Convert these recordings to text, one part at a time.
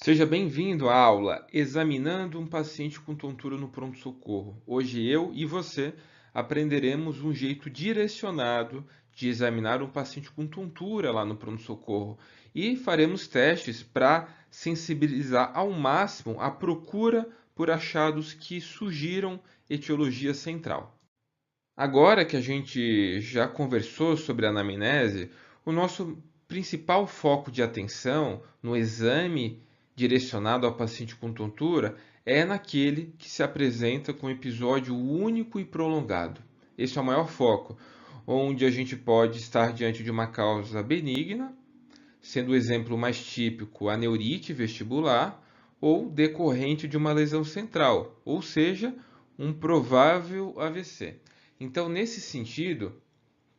Seja bem-vindo à aula Examinando um paciente com tontura no pronto-socorro. Hoje eu e você aprenderemos um jeito direcionado de examinar um paciente com tontura lá no pronto-socorro e faremos testes para sensibilizar ao máximo a procura por achados que sugiram etiologia central. Agora que a gente já conversou sobre a anamnese, o nosso principal foco de atenção no exame direcionado ao paciente com tontura é naquele que se apresenta com episódio único e prolongado. Esse é o maior foco, onde a gente pode estar diante de uma causa benigna, sendo o exemplo mais típico a neurite vestibular, ou decorrente de uma lesão central, ou seja, um provável AVC. Então, nesse sentido,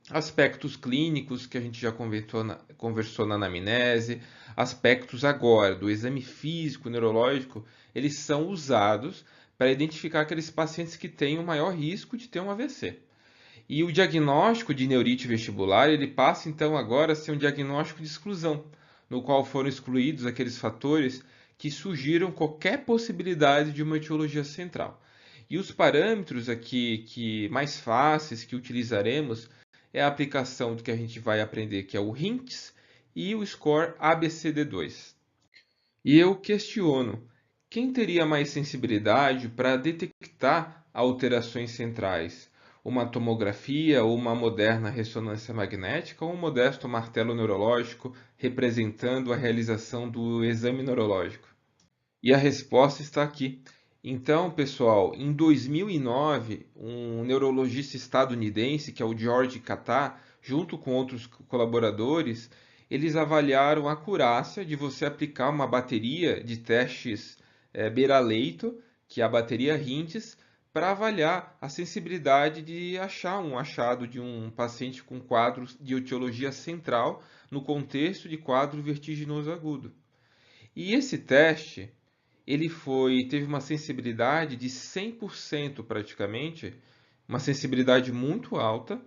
aspectos clínicos que a gente já conversou na anamnese, aspectos agora do exame físico, neurológico, eles são usados para identificar aqueles pacientes que têm o maior risco de ter um AVC. E o diagnóstico de neurite vestibular, ele passa então agora a ser um diagnóstico de exclusão, no qual foram excluídos aqueles fatores que sugiram qualquer possibilidade de uma etiologia central. E os parâmetros aqui que mais fáceis que utilizaremos é a aplicação do que a gente vai aprender, que é o RINCS e o score ABCD2. E eu questiono, quem teria mais sensibilidade para detectar alterações centrais? Uma tomografia ou uma moderna ressonância magnética ou um modesto martelo neurológico representando a realização do exame neurológico? E a resposta está aqui. Então, pessoal, em 2009, um neurologista estadunidense, que é o George Catar, junto com outros colaboradores, eles avaliaram a acurácia de você aplicar uma bateria de testes beira-leito, que é a bateria Hintes, para avaliar a sensibilidade de achar um achado de um paciente com quadro de etiologia central no contexto de quadro vertiginoso agudo. E esse teste teve uma sensibilidade de 100% praticamente, uma sensibilidade muito alta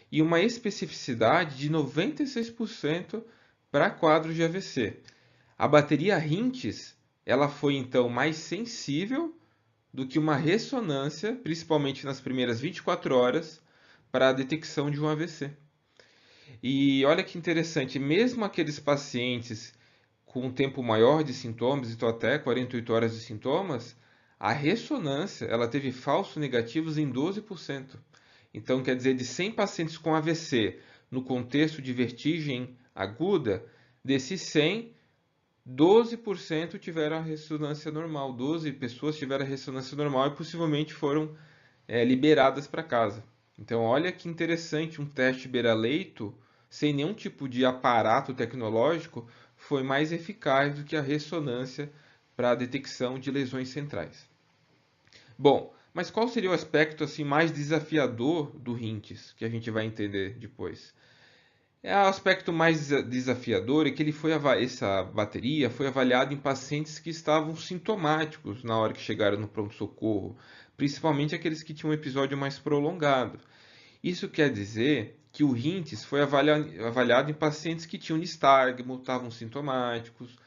e uma especificidade de 96% para quadros de AVC. A bateria Hintes, ela foi então mais sensível do que uma ressonância, principalmente nas primeiras 24 horas, para a detecção de um AVC. E olha que interessante, mesmo aqueles pacientes com um tempo maior de sintomas, então até 48 horas de sintomas, a ressonância ela teve falsos negativos em 12%. Então, quer dizer, de 100 pacientes com AVC no contexto de vertigem aguda, desses 100, 12% tiveram a ressonância normal, 12 pessoas tiveram a ressonância normal e possivelmente foram liberadas para casa. Então, olha que interessante, um teste beira-leito, sem nenhum tipo de aparato tecnológico, foi mais eficaz do que a ressonância para a detecção de lesões centrais. Bom, mas qual seria o aspecto assim mais desafiador do RINTES, que a gente vai entender depois? O aspecto mais desafiador é que essa bateria foi avaliada em pacientes que estavam sintomáticos na hora que chegaram no pronto-socorro, principalmente aqueles que tinham um episódio mais prolongado. Isso quer dizer que o RINTES foi avaliado em pacientes que tinham nistagmo, estavam sintomáticos,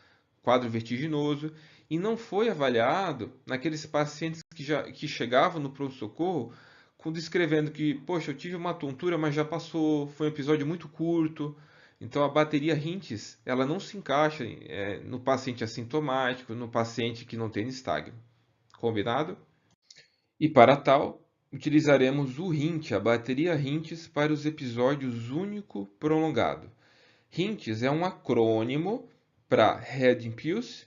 quadro vertiginoso, e não foi avaliado naqueles pacientes que chegavam no pronto-socorro descrevendo que, poxa, eu tive uma tontura, mas já passou, foi um episódio muito curto. Então a bateria RINTES, ela não se encaixa no paciente assintomático, no paciente que não tem nistagmo. Combinado? E para tal, utilizaremos o RINT, a bateria RINTES, para os episódios único prolongado. RINTES é um acrônimo para Head Impulse,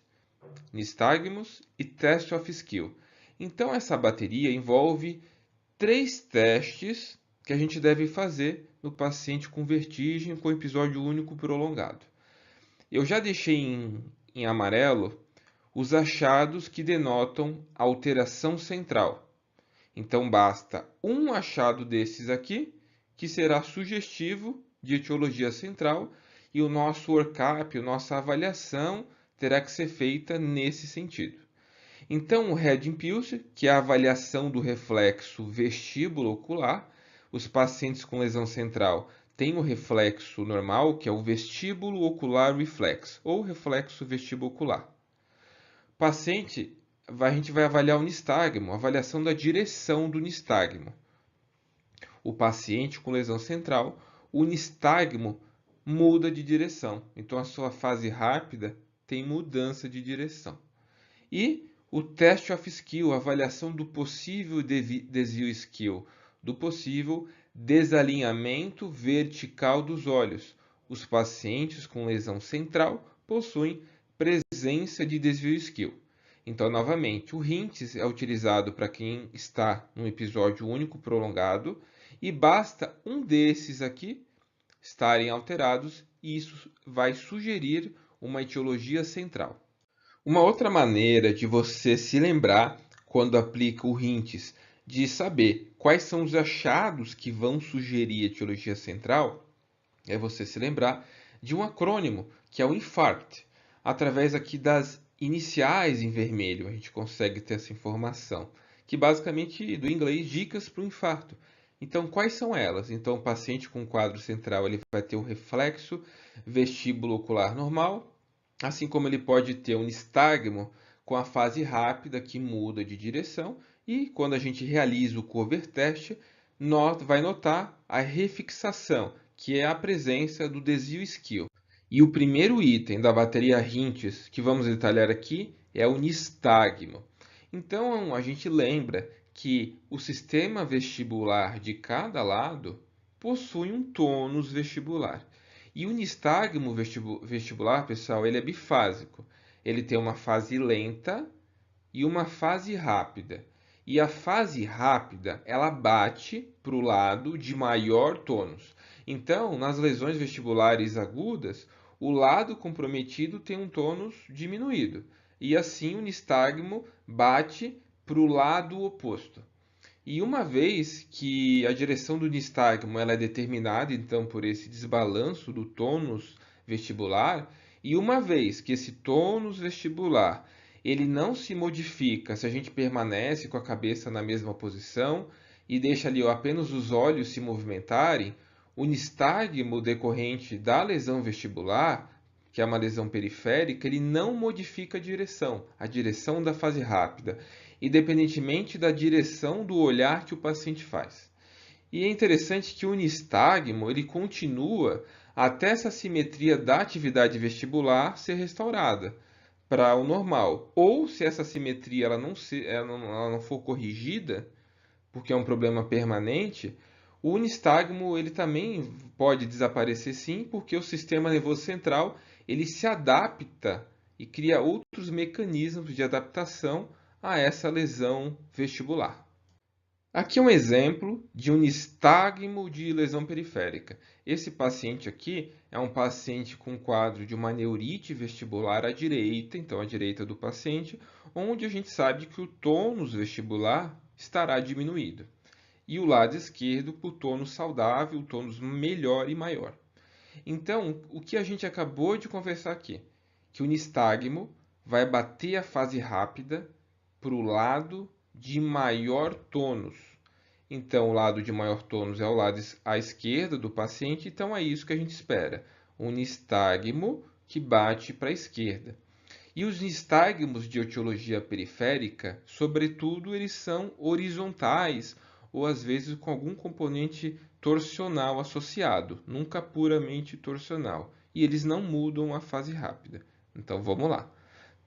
Nystagmus e Test of Skill. Então essa bateria envolve 3 testes que a gente deve fazer no paciente com vertigem com episódio único prolongado. Eu já deixei em amarelo os achados que denotam alteração central. Então basta um achado desses aqui, que será sugestivo de etiologia central, e o nosso workup, a nossa avaliação, terá que ser feita nesse sentido. Então, o Head Impulse, que é a avaliação do reflexo vestíbulo-ocular, os pacientes com lesão central têm o reflexo normal, que é o vestíbulo-ocular reflex, ou reflexo vestíbulo-ocular. paciente, a gente vai avaliar o nistagmo, avaliação da direção do nistagmo. O paciente com lesão central, o nistagmo muda de direção. Então, a sua fase rápida tem mudança de direção. E o test of skill, avaliação do possível desvio skill, do possível desalinhamento vertical dos olhos. Os pacientes com lesão central possuem presença de desvio skill. Então, novamente, o HINTS é utilizado para quem está num episódio único prolongado e basta um desses aqui estarem alterados e isso vai sugerir uma etiologia central. Uma outra maneira de você se lembrar quando aplica o HINTS, de saber quais são os achados que vão sugerir etiologia central, é você se lembrar de um acrônimo, que é o INFARCT. Através aqui das iniciais em vermelho, a gente consegue ter essa informação, que basicamente, do inglês, dicas para o infarto. Então, quais são elas? Então, o paciente com quadro central ele vai ter o reflexo vestíbulo ocular normal, assim como ele pode ter um nistagmo com a fase rápida que muda de direção, e quando a gente realiza o cover test, vai notar a refixação, que é a presença do desvio skill. E o primeiro item da bateria HINTS que vamos detalhar aqui é o nistagmo. Então, a gente lembra que o sistema vestibular de cada lado possui um tônus vestibular. E o nistagmo vestibular, pessoal, ele é bifásico. Ele tem uma fase lenta e uma fase rápida. E a fase rápida, ela bate para o lado de maior tônus. Então, nas lesões vestibulares agudas, o lado comprometido tem um tônus diminuído. E assim o nistagmo bate para o lado oposto. E uma vez que a direção do nistagmo ela é determinada, então, por esse desbalanço do tônus vestibular, e uma vez que esse tônus vestibular ele não se modifica se a gente permanece com a cabeça na mesma posição e deixa ali apenas os olhos se movimentarem, o nistagmo decorrente da lesão vestibular, que é uma lesão periférica, ele não modifica a direção da fase rápida, independentemente da direção do olhar que o paciente faz. E é interessante que o nistagmo ele continua até essa simetria da atividade vestibular ser restaurada para o normal. Ou se essa simetria ela não for corrigida, porque é um problema permanente, o nistagmo ele também pode desaparecer sim, porque o sistema nervoso central ele se adapta e cria outros mecanismos de adaptação a essa lesão vestibular. Aqui é um exemplo de um nistagmo de lesão periférica. Esse paciente aqui é um paciente com quadro de uma neurite vestibular à direita, então à direita do paciente, onde a gente sabe que o tônus vestibular estará diminuído. E o lado esquerdo, por tônus saudável, tônus melhor e maior. Então, o que a gente acabou de conversar aqui? Que o nistagmo vai bater a fase rápida para o lado de maior tônus. Então, o lado de maior tônus é o lado à esquerda do paciente, então é isso que a gente espera. Um nistagmo que bate para a esquerda. E os nistagmos de etiologia periférica, sobretudo, eles são horizontais ou às vezes com algum componente torsional associado, nunca puramente torsional. E eles não mudam a fase rápida. Então vamos lá.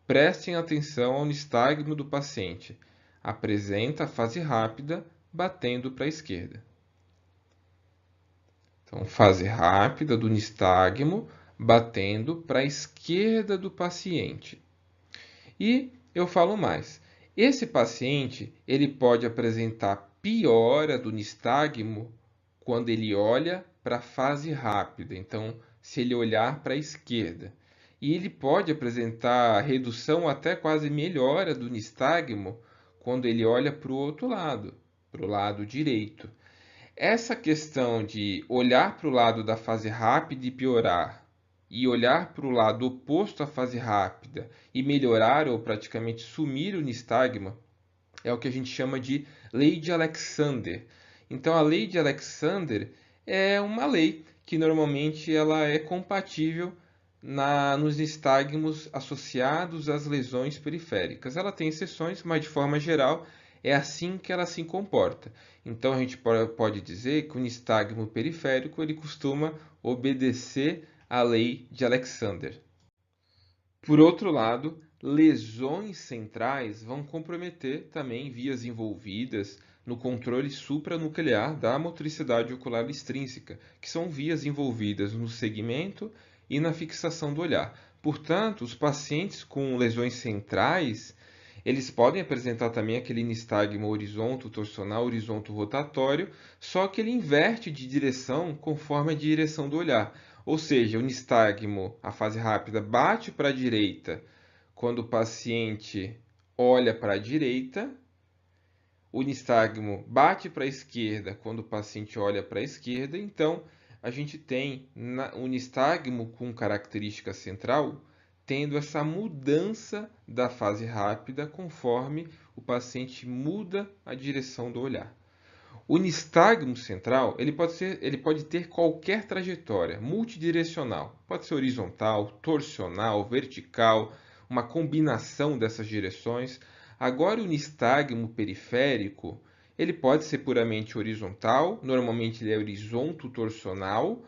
Prestem atenção ao nistagmo do paciente. Apresenta a fase rápida batendo para a esquerda. Então, fase rápida do nistagmo batendo para a esquerda do paciente. E eu falo mais. Esse paciente ele pode apresentar piora do nistagmo quando ele olha para a fase rápida. Então, se ele olhar para a esquerda. E ele pode apresentar redução até quase melhora do nistagmo quando ele olha para o outro lado, para o lado direito. Essa questão de olhar para o lado da fase rápida e piorar, e olhar para o lado oposto à fase rápida e melhorar ou praticamente sumir o nistagma, é o que a gente chama de lei de Alexander. Então, a lei de Alexander é uma lei que normalmente ela é compatível nos nistagmos associados às lesões periféricas. Ela tem exceções, mas de forma geral é assim que ela se comporta. Então a gente pode dizer que o nistagmo periférico ele costuma obedecer à lei de Alexander. Por outro lado, lesões centrais vão comprometer também vias envolvidas no controle supranuclear da motricidade ocular extrínseca, que são vias envolvidas no segmento e na fixação do olhar. Portanto, os pacientes com lesões centrais, eles podem apresentar também aquele nistagmo horizonto-torsional, horizonto-rotatório, só que ele inverte de direção conforme a direção do olhar. Ou seja, o nistagmo, a fase rápida, bate para a direita quando o paciente olha para a direita, o nistagmo bate para a esquerda quando o paciente olha para a esquerda. Então, a gente tem o nistagmo com característica central tendo essa mudança da fase rápida conforme o paciente muda a direção do olhar. O nistagmo central ele pode ter qualquer trajetória multidirecional. Pode ser horizontal, torsional, vertical, uma combinação dessas direções. Agora, o nistagmo periférico ele pode ser puramente horizontal, normalmente ele é horizonto-torsional,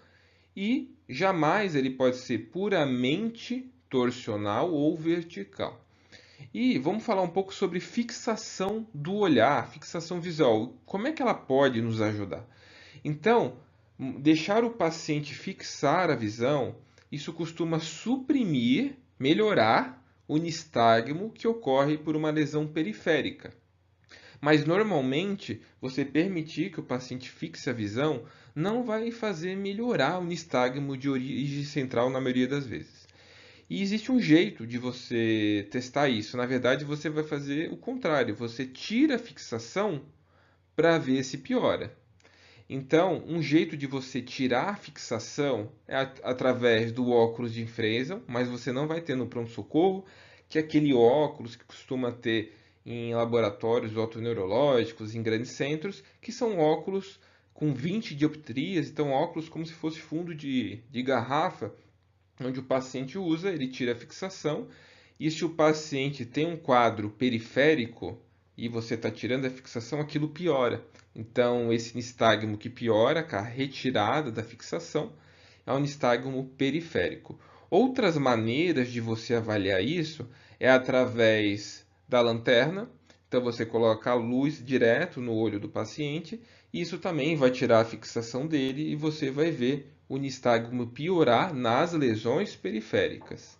e jamais ele pode ser puramente torsional ou vertical. E vamos falar um pouco sobre fixação do olhar, fixação visual. Como é que ela pode nos ajudar? Então, deixar o paciente fixar a visão, isso costuma suprimir, melhorar o nistagmo que ocorre por uma lesão periférica. Mas normalmente, você permitir que o paciente fixe a visão não vai fazer melhorar o nistagmo de origem central na maioria das vezes. E existe um jeito de você testar isso. Na verdade, você vai fazer o contrário. Você tira a fixação para ver se piora. Então, um jeito de você tirar a fixação é através do óculos de Fresnel, mas você não vai ter no pronto-socorro, que é aquele óculos que costuma ter em laboratórios otoneurológicos, em grandes centros, que são óculos com 20 dioptrias, então óculos como se fosse fundo de garrafa, onde o paciente usa, ele tira a fixação, e se o paciente tem um quadro periférico e você está tirando a fixação, aquilo piora. Então, esse nistagmo que piora com a retirada da fixação é um nistagmo periférico. Outras maneiras de você avaliar isso é através da lanterna. Então, você coloca a luz direto no olho do paciente, e isso também vai tirar a fixação dele e você vai ver o nistagmo piorar nas lesões periféricas.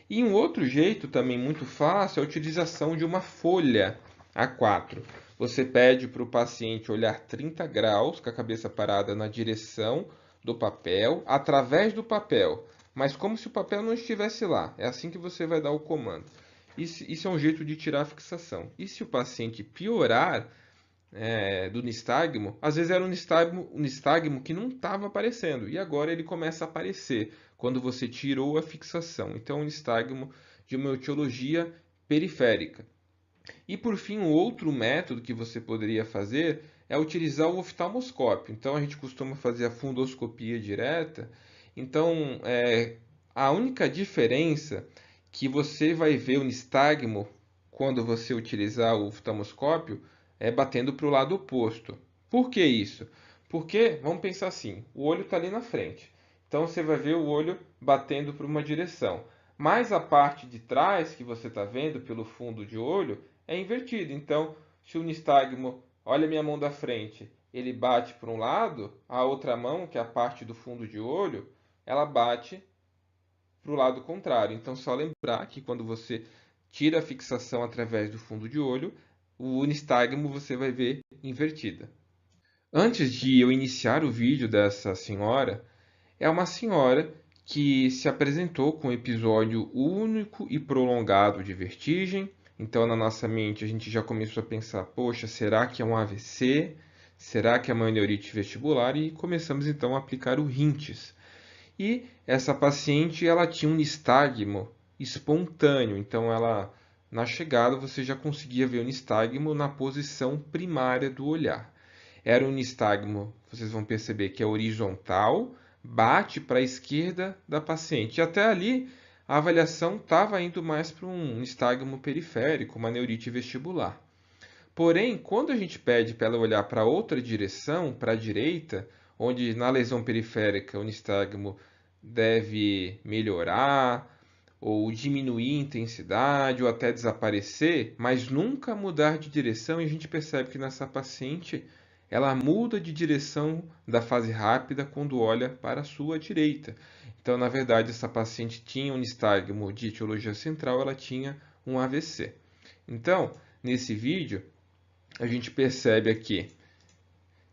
E um outro jeito também muito fácil é a utilização de uma folha A4. Você pede para o paciente olhar 30 graus com a cabeça parada na direção do papel, através do papel, mas como se o papel não estivesse lá. É assim que você vai dar o comando. Isso é um jeito de tirar a fixação. E se o paciente piorar do nistagmo, às vezes era um nistagmo que não estava aparecendo e agora ele começa a aparecer quando você tirou a fixação. Então, um nistagmo de uma etiologia periférica. E por fim, um outro método que você poderia fazer é utilizar o oftalmoscópio. Então, a gente costuma fazer a fundoscopia direta. Então, a única diferença que você vai ver o nistagmo quando você utilizar o oftalmoscópio é batendo para o lado oposto. Por que isso? Porque, vamos pensar assim, o olho está ali na frente. Então, você vai ver o olho batendo para uma direção. Mas a parte de trás que você está vendo pelo fundo de olho é invertido. Então, se o nistagmo, olha a minha mão da frente, ele bate para um lado, a outra mão, que é a parte do fundo de olho, ela bate para o lado contrário. Então, só lembrar que quando você tira a fixação através do fundo de olho, o nistagmo você vai ver invertida. Antes de eu iniciar o vídeo dessa senhora, é uma senhora que se apresentou com um episódio único e prolongado de vertigem. Então, na nossa mente, a gente já começou a pensar: poxa, será que é um AVC? Será que é uma neurite vestibular? E começamos então a aplicar o RINTES. E essa paciente, ela tinha um nistagmo espontâneo. Então, na chegada, você já conseguia ver o nistagmo na posição primária do olhar. Era um nistagmo, vocês vão perceber que é horizontal, bate para a esquerda da paciente. E até ali, a avaliação estava indo mais para um nistagmo periférico, uma neurite vestibular. Porém, quando a gente pede para ela olhar para outra direção, para a direita, onde na lesão periférica o nistagmo deve melhorar, ou diminuir a intensidade, ou até desaparecer, mas nunca mudar de direção, e a gente percebe que nessa paciente ela muda de direção da fase rápida quando olha para a sua direita. Então, na verdade, essa paciente tinha um nistagmo de etiologia central, ela tinha um AVC. Então, nesse vídeo, a gente percebe aqui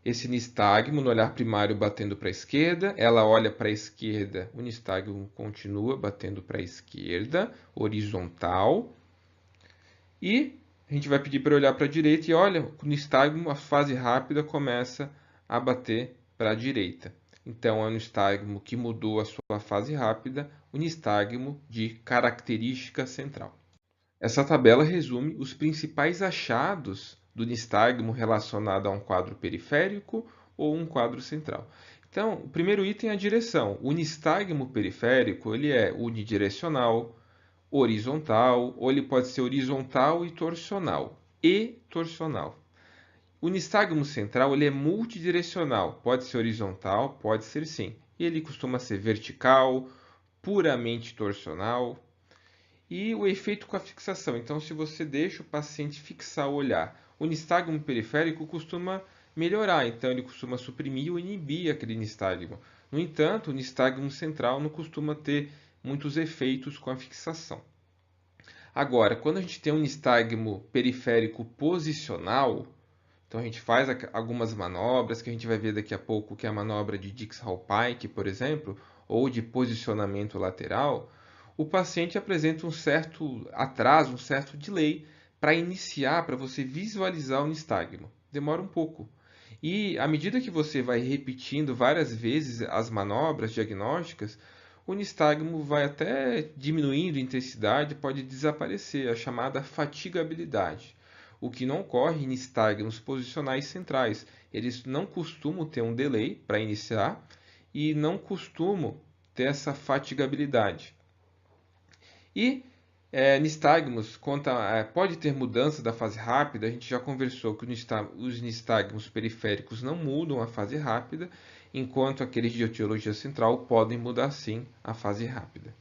esse nistagmo no olhar primário batendo para a esquerda, ela olha para a esquerda, o nistagmo continua batendo para a esquerda, horizontal, e a gente vai pedir para olhar para a direita e olha, o nistagmo, a fase rápida começa a bater para a direita. Então, é um nistagmo que mudou a sua fase rápida, o nistagmo de característica central. Essa tabela resume os principais achados do nistagmo relacionado a um quadro periférico ou um quadro central. Então, o primeiro item é a direção. O nistagmo periférico ele é unidirecional, horizontal, ou ele pode ser horizontal e torsional. E torsional. O nistagmo central ele é multidirecional, pode ser horizontal, pode ser sim. E ele costuma ser vertical, puramente torsional, e o efeito com a fixação. Então, se você deixa o paciente fixar o olhar, o nistagmo periférico costuma melhorar, então ele costuma suprimir ou inibir aquele nistagmo. No entanto, o nistagmo central não costuma ter muitos efeitos com a fixação. Agora, quando a gente tem um nistagmo periférico posicional, então a gente faz algumas manobras que a gente vai ver daqui a pouco, que é a manobra de Dix-Hallpike, por exemplo, ou de posicionamento lateral, o paciente apresenta um certo atraso, um certo delay para iniciar, para você visualizar o nistagmo. Demora um pouco. E à medida que você vai repetindo várias vezes as manobras diagnósticas, o nistagmo vai até diminuindo a intensidade, pode desaparecer, a chamada fatigabilidade. O que não ocorre em nistagmos posicionais centrais. Eles não costumam ter um delay para iniciar e não costumam ter essa fatigabilidade. E nistagmos, pode ter mudança da fase rápida, a gente já conversou que os nistagmos periféricos não mudam a fase rápida, enquanto aqueles de etiologia central podem mudar sim a fase rápida.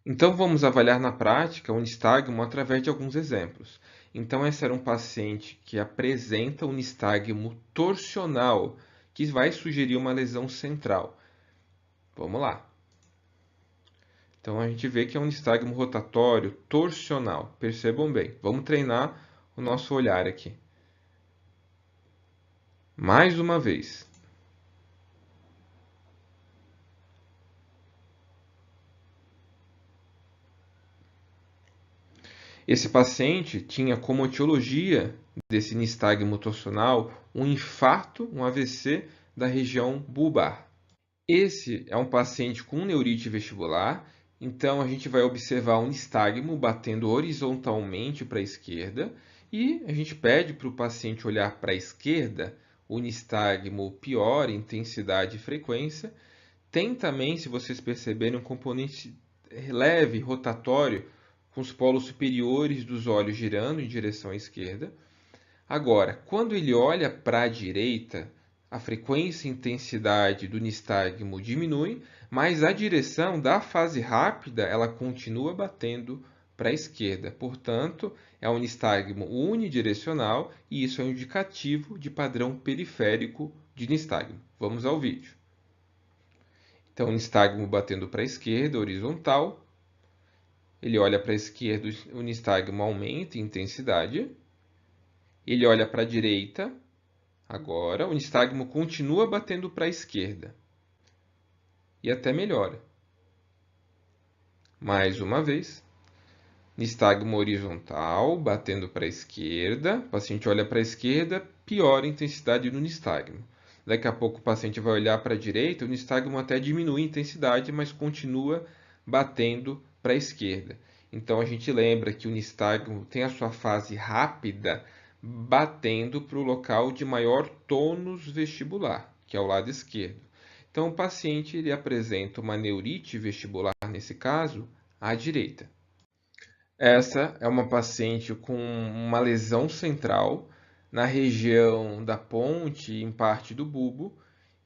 Então vamos avaliar na prática o nistagmo através de alguns exemplos. Então esse era um paciente que apresenta um nistagmo torsional, que vai sugerir uma lesão central. Vamos lá. Então a gente vê que é um nistagmo rotatório torsional. Percebam bem. Vamos treinar o nosso olhar aqui. Mais uma vez. Esse paciente tinha como etiologia desse nistagmo torsional um infarto, um AVC da região bulbar. Esse é um paciente com neurite vestibular, então a gente vai observar um nistagmo batendo horizontalmente para a esquerda e a gente pede para o paciente olhar para a esquerda, o nistagmo piora intensidade e frequência. Tem também, se vocês perceberem, um componente leve rotatório com os polos superiores dos olhos girando em direção à esquerda. Agora, quando ele olha para a direita, a frequência e intensidade do nistagmo diminui, mas a direção da fase rápida ela continua batendo para a esquerda. Portanto, é um nistagmo unidirecional e isso é um indicativo de padrão periférico de nistagmo. Vamos ao vídeo. Então, nistagmo batendo para a esquerda, horizontal. Ele olha para a esquerda, o nistagmo aumenta em intensidade. Ele olha para a direita, agora o nistagmo continua batendo para a esquerda. E até melhora. Mais uma vez. Nistagmo horizontal, batendo para a esquerda. O paciente olha para a esquerda, piora a intensidade do nistagmo. Daqui a pouco o paciente vai olhar para a direita, o nistagmo até diminui a intensidade, mas continua batendo para a esquerda. Então a gente lembra que o nistagmo tem a sua fase rápida batendo para o local de maior tônus vestibular, que é o lado esquerdo. Então, o paciente ele apresenta uma neurite vestibular, nesse caso, à direita. Essa é uma paciente com uma lesão central na região da ponte e em parte do bulbo,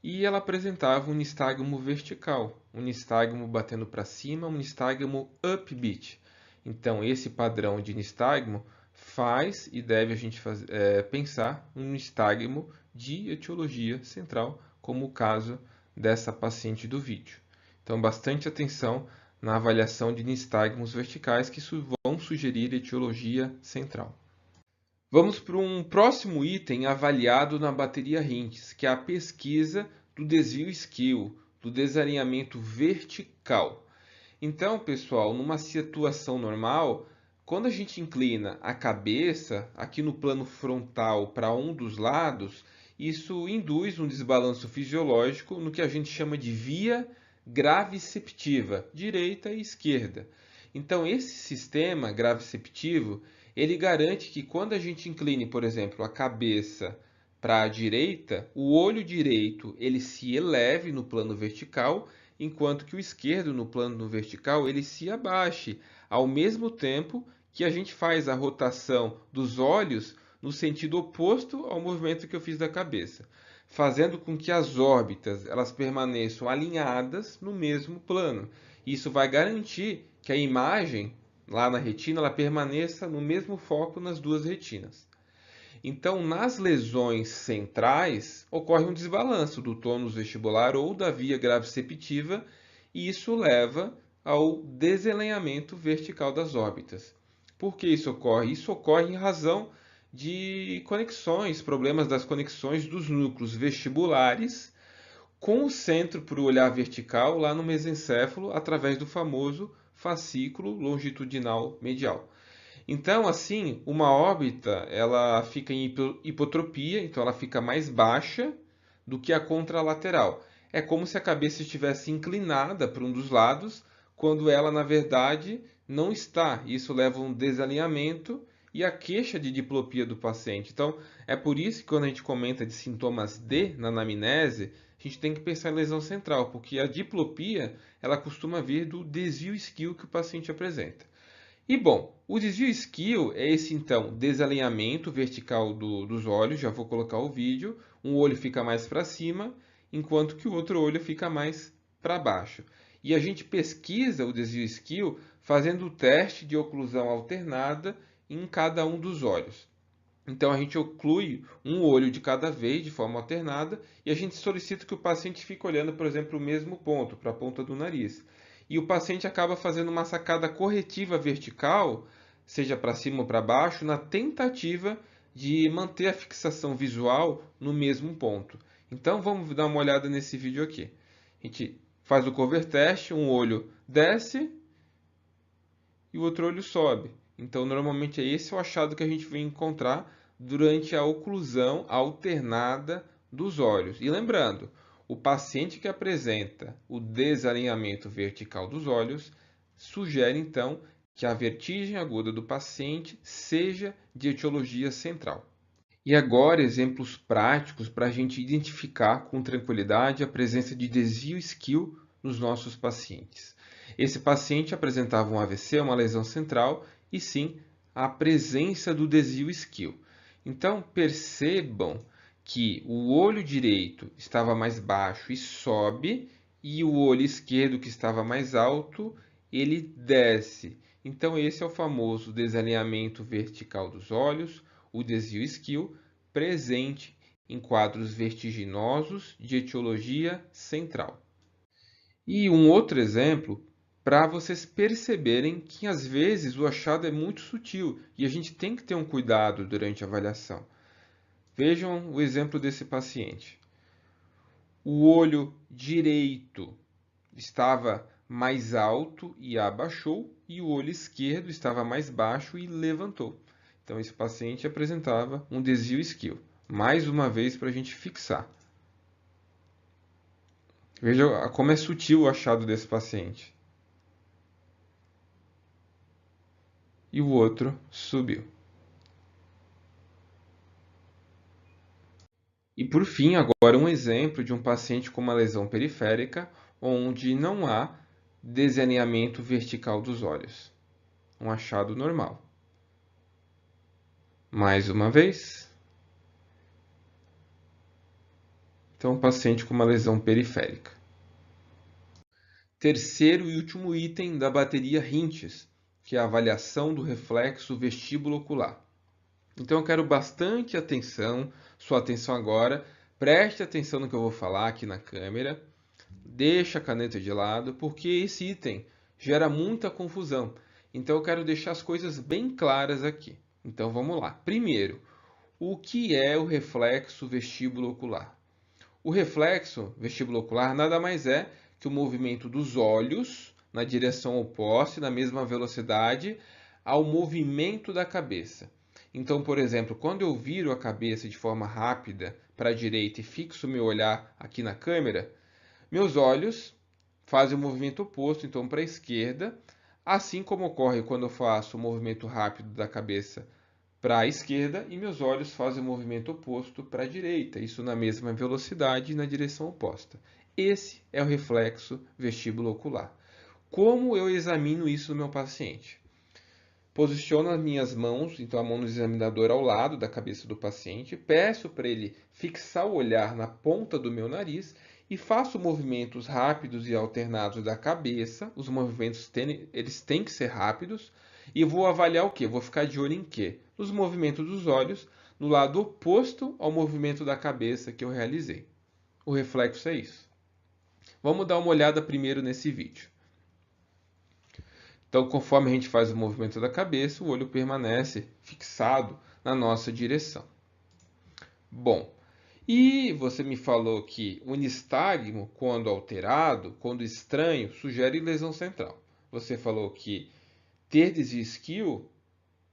e ela apresentava um nistagmo vertical, um nistagmo batendo para cima, um nistagmo upbeat. Então, esse padrão de nistagmo faz e deve a gente pensar um nistagmo de etiologia central, como o caso dessa paciente do vídeo. Então, bastante atenção na avaliação de nistagmos verticais que vão sugerir etiologia central. Vamos para um próximo item avaliado na bateria Hints, que é a pesquisa do desvio isquio, do desalinhamento vertical. Então, pessoal, numa situação normal, quando a gente inclina a cabeça aqui no plano frontal para um dos lados, isso induz um desbalanço fisiológico no que a gente chama de via graviceptiva, direita e esquerda. Então, esse sistema graviceptivo, ele garante que quando a gente incline, por exemplo, a cabeça para a direita, o olho direito ele se eleve no plano vertical, enquanto que o esquerdo no plano vertical ele se abaixe, ao mesmo tempo que a gente faz a rotação dos olhos no sentido oposto ao movimento que eu fiz da cabeça, fazendo com que as órbitas elas permaneçam alinhadas no mesmo plano. Isso vai garantir que a imagem lá na retina ela permaneça no mesmo foco nas duas retinas. Então, nas lesões centrais, ocorre um desbalanço do tônus vestibular ou da via graviceptiva, e isso leva ao desalinhamento vertical das órbitas. Por que isso ocorre? Isso ocorre em razão de conexões, problemas das conexões dos núcleos vestibulares com o centro para o olhar vertical lá no mesencéfalo, através do famoso fascículo longitudinal medial. Então, assim, uma órbita ela fica em hipotropia, então ela fica mais baixa do que a contralateral. É como se a cabeça estivesse inclinada para um dos lados, quando ela, na verdade, não está. Isso leva a um desalinhamento e a queixa de diplopia do paciente. Então, é por isso que quando a gente comenta de sintomas D na anamnese, a gente tem que pensar em lesão central, porque a diplopia ela costuma vir do desvio isquio que o paciente apresenta. E bom, o desvio isquio é esse então desalinhamento vertical dos olhos, já vou colocar o vídeo, um olho fica mais para cima, enquanto que o outro olho fica mais para baixo. E a gente pesquisa o desvio isquio fazendo o teste de oclusão alternada em cada um dos olhos. Então a gente oclui um olho de cada vez de forma alternada e a gente solicita que o paciente fique olhando, por exemplo, o mesmo ponto, para a ponta do nariz. E o paciente acaba fazendo uma sacada corretiva vertical, seja para cima ou para baixo, na tentativa de manter a fixação visual no mesmo ponto. Então vamos dar uma olhada nesse vídeo aqui. A gente faz o cover test, um olho desce e o outro olho sobe. Então, normalmente é esse o achado que a gente vem encontrar durante a oclusão alternada dos olhos. E lembrando, o paciente que apresenta o desalinhamento vertical dos olhos sugere então que a vertigem aguda do paciente seja de etiologia central. E agora, exemplos práticos para a gente identificar com tranquilidade a presença de desvio isquio nos nossos pacientes. Esse paciente apresentava um AVC, uma lesão central, e sim, a presença do desvio isquio. Então, percebam que o olho direito estava mais baixo e sobe, e o olho esquerdo, que estava mais alto, ele desce. Então, esse é o famoso desalinhamento vertical dos olhos, o desvio isquio, presente em quadros vertiginosos de etiologia central. E um outro exemplo, para vocês perceberem que às vezes o achado é muito sutil e a gente tem que ter um cuidado durante a avaliação. Vejam o exemplo desse paciente. O olho direito estava mais alto e abaixou, e o olho esquerdo estava mais baixo e levantou. Então, esse paciente apresentava um desvio isquio. Mais uma vez para a gente fixar. Veja como é sutil o achado desse paciente. E o outro subiu. E por fim, agora um exemplo de um paciente com uma lesão periférica, onde não há desalinhamento vertical dos olhos. Um achado normal. Mais uma vez. Então, um paciente com uma lesão periférica. Terceiro e último item da bateria Hintes, que é a avaliação do reflexo vestíbulo-ocular. Então, eu quero bastante atenção, sua atenção agora. Preste atenção no que eu vou falar aqui na câmera. Deixa a caneta de lado, porque esse item gera muita confusão. Então, eu quero deixar as coisas bem claras aqui. Então, vamos lá. Primeiro, o que é o reflexo vestíbulo-ocular? O reflexo vestibulo-ocular nada mais é que o movimento dos olhos na direção oposta e na mesma velocidade ao movimento da cabeça. Então, por exemplo, quando eu viro a cabeça de forma rápida para a direita e fixo meu olhar aqui na câmera, meus olhos fazem o movimento oposto, então para a esquerda, assim como ocorre quando eu faço o movimento rápido da cabeça para a esquerda e meus olhos fazem o movimento oposto para a direita, isso na mesma velocidade e na direção oposta. Esse é o reflexo vestíbulo-ocular. Como eu examino isso no meu paciente? Posiciono as minhas mãos, então a mão do examinador ao lado da cabeça do paciente, peço para ele fixar o olhar na ponta do meu nariz e faço movimentos rápidos e alternados da cabeça. Os movimentos eles têm que ser rápidos. E vou avaliar o quê? Vou ficar de olho em quê? Nos movimentos dos olhos, no lado oposto ao movimento da cabeça que eu realizei. O reflexo é isso. Vamos dar uma olhada primeiro nesse vídeo. Então, conforme a gente faz o movimento da cabeça, o olho permanece fixado na nossa direção. Bom, e você me falou que o nistagmo, quando alterado, quando estranho, sugere lesão central. Você falou que ter desvio esquio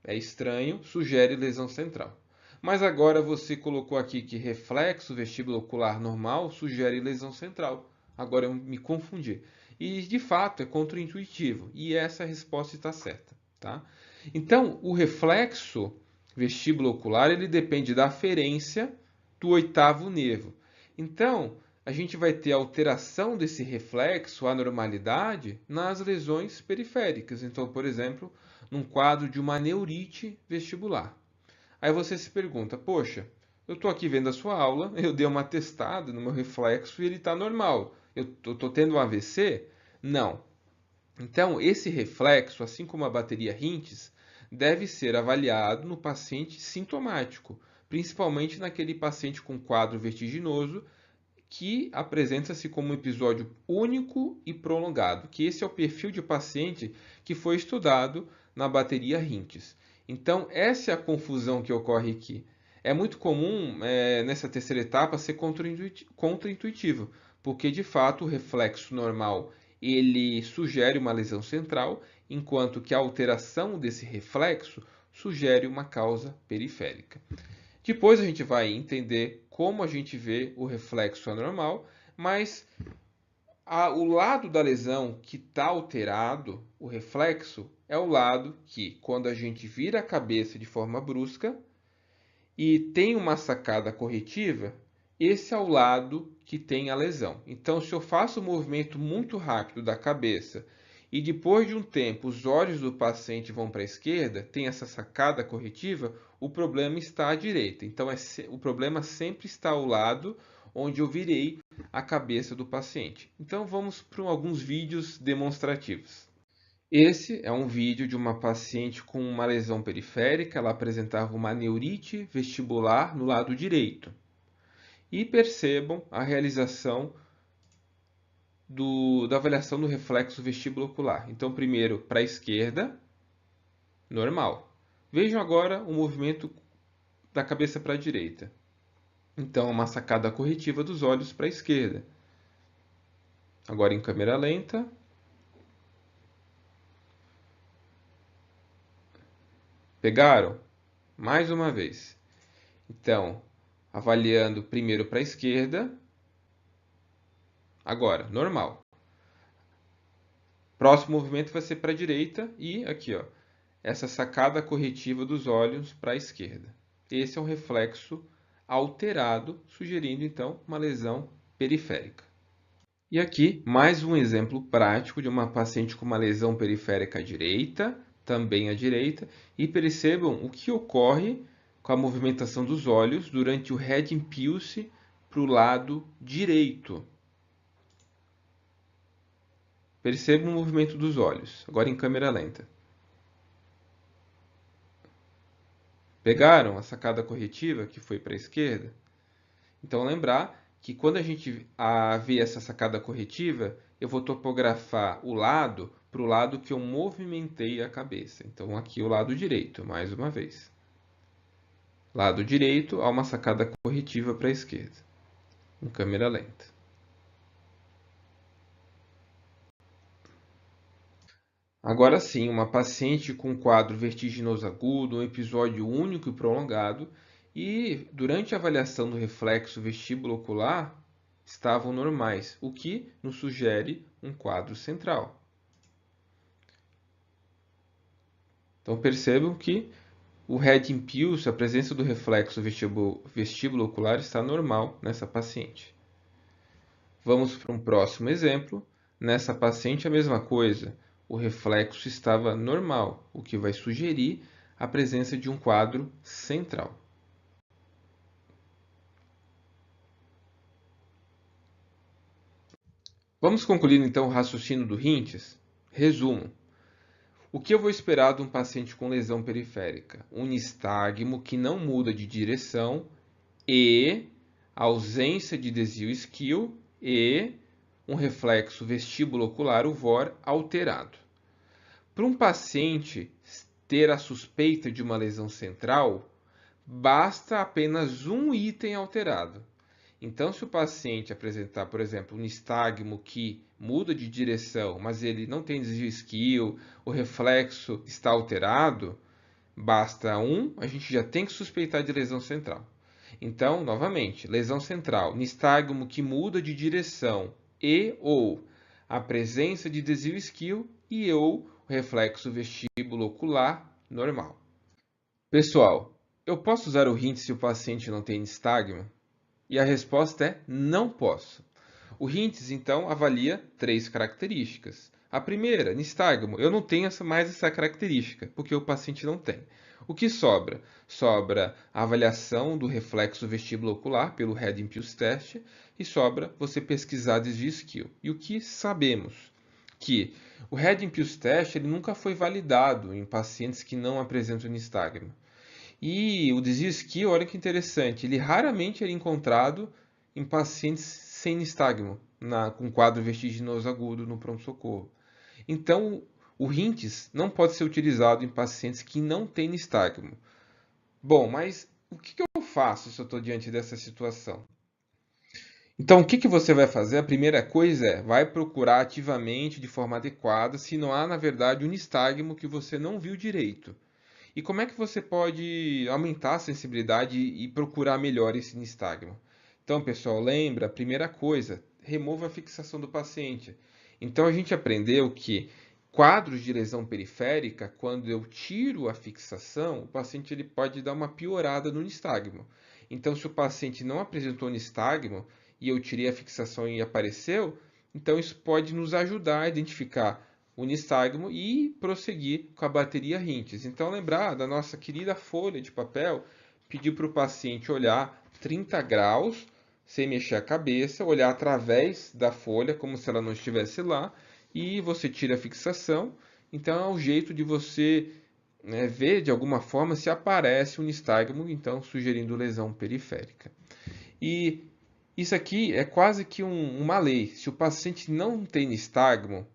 é estranho, sugere lesão central. Mas agora você colocou aqui que reflexo vestibulo-ocular normal sugere lesão central. Agora eu me confundi. E de fato é contraintuitivo. E essa resposta está certa. Tá? Então, o reflexo vestíbulo-ocular ele depende da aferência do oitavo nervo. Então, a gente vai ter alteração desse reflexo, anormalidade, nas lesões periféricas. Então, por exemplo, num quadro de uma neurite vestibular. Aí você se pergunta, poxa, eu estou aqui vendo a sua aula, eu dei uma testada no meu reflexo e ele está normal. Eu estou tendo um AVC? Não. Então, esse reflexo, assim como a bateria Hintes, deve ser avaliado no paciente sintomático, principalmente naquele paciente com quadro vertiginoso que apresenta-se como um episódio único e prolongado, que esse é o perfil de paciente que foi estudado na bateria Hintes. Então, essa é a confusão que ocorre aqui. É muito comum, nessa terceira etapa, ser contraintuitivo, porque, de fato, o reflexo normal ele sugere uma lesão central, enquanto que a alteração desse reflexo sugere uma causa periférica. Depois a gente vai entender como a gente vê o reflexo anormal, mas o lado da lesão que está alterado, o reflexo, é o lado que, quando a gente vira a cabeça de forma brusca e tem uma sacada corretiva, esse é o lado que tem a lesão. Então, se eu faço um movimento muito rápido da cabeça e depois de um tempo os olhos do paciente vão para a esquerda, tem essa sacada corretiva, o problema está à direita. Então, o problema sempre está ao lado onde eu virei a cabeça do paciente. Então, vamos para alguns vídeos demonstrativos. Esse é um vídeo de uma paciente com uma lesão periférica, ela apresentava uma neurite vestibular no lado direito. E percebam a realização da avaliação do reflexo vestibulo-ocular. Então, primeiro para a esquerda, normal. Vejam agora o movimento da cabeça para a direita. Então, uma sacada corretiva dos olhos para a esquerda. Agora em câmera lenta. Pegaram? Mais uma vez. Então, avaliando primeiro para a esquerda. Agora, normal. Próximo movimento vai ser para a direita e aqui, ó, essa sacada corretiva dos olhos para a esquerda. Esse é um reflexo alterado, sugerindo então uma lesão periférica. E aqui mais um exemplo prático de uma paciente com uma lesão periférica à direita, também à direita, e percebam o que ocorre com a movimentação dos olhos durante o head impulse para o lado direito. Percebam o movimento dos olhos, agora em câmera lenta. Pegaram a sacada corretiva que foi para a esquerda? Então lembrar que quando a gente vê essa sacada corretiva, eu vou topografar o lado para o lado que eu movimentei a cabeça. Então aqui o lado direito, mais uma vez. Lado direito, há uma sacada corretiva para a esquerda, em câmera lenta. Agora sim, uma paciente com quadro vertiginoso agudo, um episódio único e prolongado, e durante a avaliação do reflexo vestíbulo-ocular estavam normais, o que nos sugere um quadro central. Então percebam que o head impulse, a presença do reflexo vestíbulo-ocular está normal nessa paciente. Vamos para um próximo exemplo. Nessa paciente a mesma coisa. O reflexo estava normal, o que vai sugerir a presença de um quadro central. Vamos concluir então o raciocínio do Hintes? Resumo. O que eu vou esperar de um paciente com lesão periférica? Um nistagmo que não muda de direção e ausência de desvio isquio e um reflexo vestíbulo-ocular, o VOR, alterado. Para um paciente ter a suspeita de uma lesão central, basta apenas um item alterado. Então, se o paciente apresentar, por exemplo, um nistagmo que muda de direção, mas ele não tem desvio isquio, o reflexo está alterado, basta um, a gente já tem que suspeitar de lesão central. Então, novamente, lesão central, nistagmo que muda de direção e ou a presença de desvio isquio e ou o reflexo vestíbulo ocular normal. Pessoal, eu posso usar o Hint se o paciente não tem nistagmo? E a resposta é não posso. O Hints, então, avalia três características. A primeira, nistagmo. Eu não tenho mais essa característica, porque o paciente não tem. O que sobra? Sobra a avaliação do reflexo vestíbulo ocular pelo Head Impulse Test e sobra você pesquisar desvio isquio. E o que sabemos? Que o Head Impulse Test ele nunca foi validado em pacientes que não apresentam nistagmo. E o desvio isquio, olha que interessante, ele raramente é encontrado em pacientes sem nistagmo, com quadro vertiginoso agudo no pronto-socorro. Então, o RINTES não pode ser utilizado em pacientes que não têm nistagmo. Bom, mas o que eu faço se eu estou diante dessa situação? Então, o que você vai fazer? A primeira coisa é, vai procurar ativamente, de forma adequada, se não há, na verdade, um nistagmo que você não viu direito. E como é que você pode aumentar a sensibilidade e procurar melhor esse nistagmo? Então, pessoal, lembra, a primeira coisa, remova a fixação do paciente. Então, a gente aprendeu que quadros de lesão periférica, quando eu tiro a fixação, o paciente ele pode dar uma piorada no nistagmo. Então, se o paciente não apresentou nistagmo e eu tirei a fixação e apareceu, então isso pode nos ajudar a identificar o nistagmo e prosseguir com a bateria Hintes. Então, lembrar da nossa querida folha de papel, pedir para o paciente olhar 30 graus, sem mexer a cabeça, olhar através da folha, como se ela não estivesse lá, e você tira a fixação. Então, é um jeito de você ver de alguma forma se aparece um nistagmo, então sugerindo lesão periférica. E isso aqui é quase que uma lei. Se o paciente não tem nistagmo,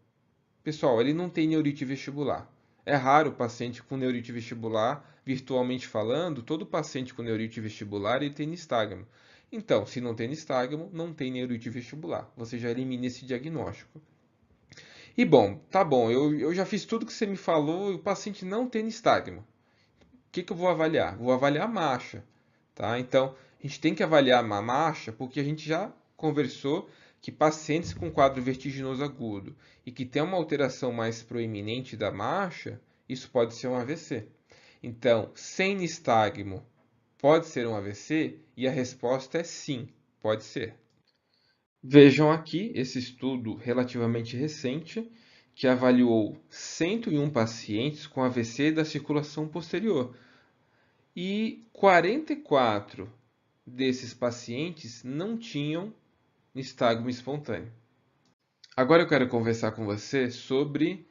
pessoal, ele não tem neurite vestibular. É raro o paciente com neurite vestibular, virtualmente falando, todo paciente com neurite vestibular ele tem nistagmo. Então, se não tem nistagmo, não tem neurite vestibular. Você já elimina esse diagnóstico. E bom, tá bom, eu já fiz tudo que você me falou e o paciente não tem nistagmo. O que eu vou avaliar? Vou avaliar a marcha, tá? Então, a gente tem que avaliar a marcha porque a gente já conversou que pacientes com quadro vertiginoso agudo e que tem uma alteração mais proeminente da marcha, isso pode ser um AVC. Então, sem nistagmo, pode ser um AVC? E a resposta é sim, pode ser. Vejam aqui esse estudo relativamente recente que avaliou 101 pacientes com AVC da circulação posterior e 44 desses pacientes não tinham nistagmo espontâneo. Agora eu quero conversar com você sobre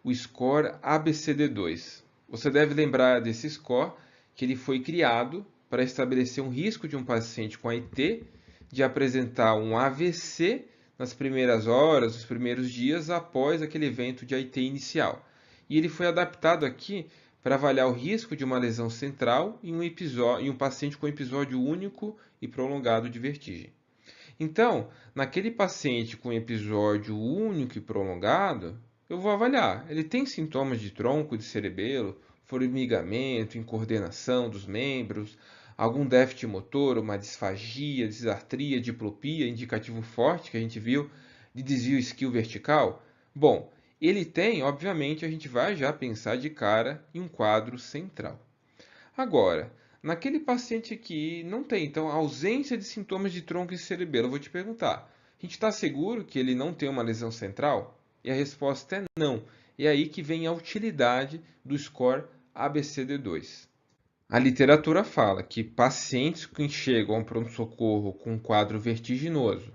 o score ABCD2. Você deve lembrar desse score que ele foi criado para estabelecer um risco de um paciente com AIT de apresentar um AVC nas primeiras horas, nos primeiros dias após aquele evento de AIT inicial. E ele foi adaptado aqui para avaliar o risco de uma lesão central em um paciente com episódio único e prolongado de vertigem. Então, naquele paciente com episódio único e prolongado, eu vou avaliar. Ele tem sintomas de tronco de cerebelo, formigamento, incoordenação dos membros, algum déficit motor, uma disfagia, disartria, diplopia, indicativo forte que a gente viu de desvio isquio vertical? Bom, ele tem, obviamente, a gente vai já pensar de cara em um quadro central. Agora, naquele paciente que não tem, então, ausência de sintomas de tronco e cerebelo, eu vou te perguntar, a gente está seguro que ele não tem uma lesão central? E a resposta é não. E é aí que vem a utilidade do score ABCD2. A literatura fala que pacientes que chegam ao pronto-socorro com um quadro vertiginoso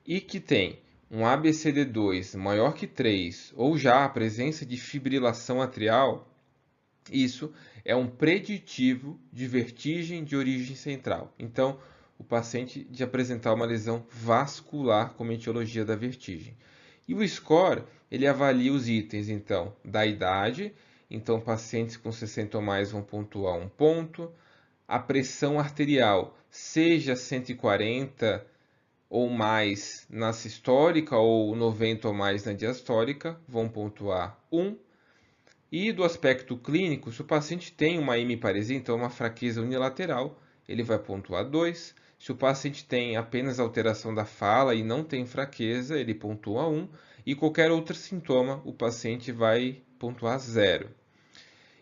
e que tem um ABCD2 maior que 3 ou já a presença de fibrilação atrial, isso é um preditivo de vertigem de origem central. Então, o paciente de apresentar uma lesão vascular como etiologia da vertigem. E o score, ele avalia os itens, então, da idade. Então, pacientes com 60 ou mais vão pontuar 1 ponto. A pressão arterial, seja 140 ou mais na sistólica ou 90 ou mais na diastólica, vão pontuar 1. E do aspecto clínico, se o paciente tem uma hemiparesia, então uma fraqueza unilateral, ele vai pontuar 2. Se o paciente tem apenas alteração da fala e não tem fraqueza, ele pontua 1. E qualquer outro sintoma, o paciente vai pontuar 0.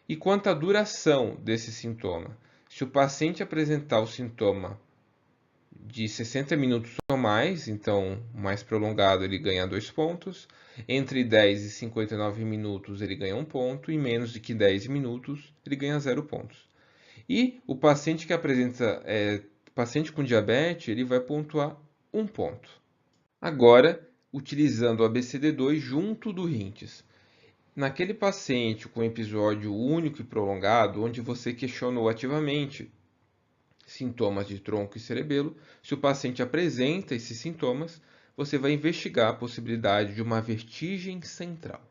E quanto à duração desse sintoma? Se o paciente apresentar o sintoma de 60 minutos ou mais, então mais prolongado ele ganha 2 pontos. Entre 10 e 59 minutos ele ganha 1 ponto, e menos de que 10 minutos ele ganha 0 pontos. E o paciente que apresenta paciente com diabetes, ele vai pontuar 1 ponto. Agora, utilizando o ABCD2 junto do RINTES. Naquele paciente com episódio único e prolongado, onde você questionou ativamente sintomas de tronco e cerebelo, se o paciente apresenta esses sintomas, você vai investigar a possibilidade de uma vertigem central.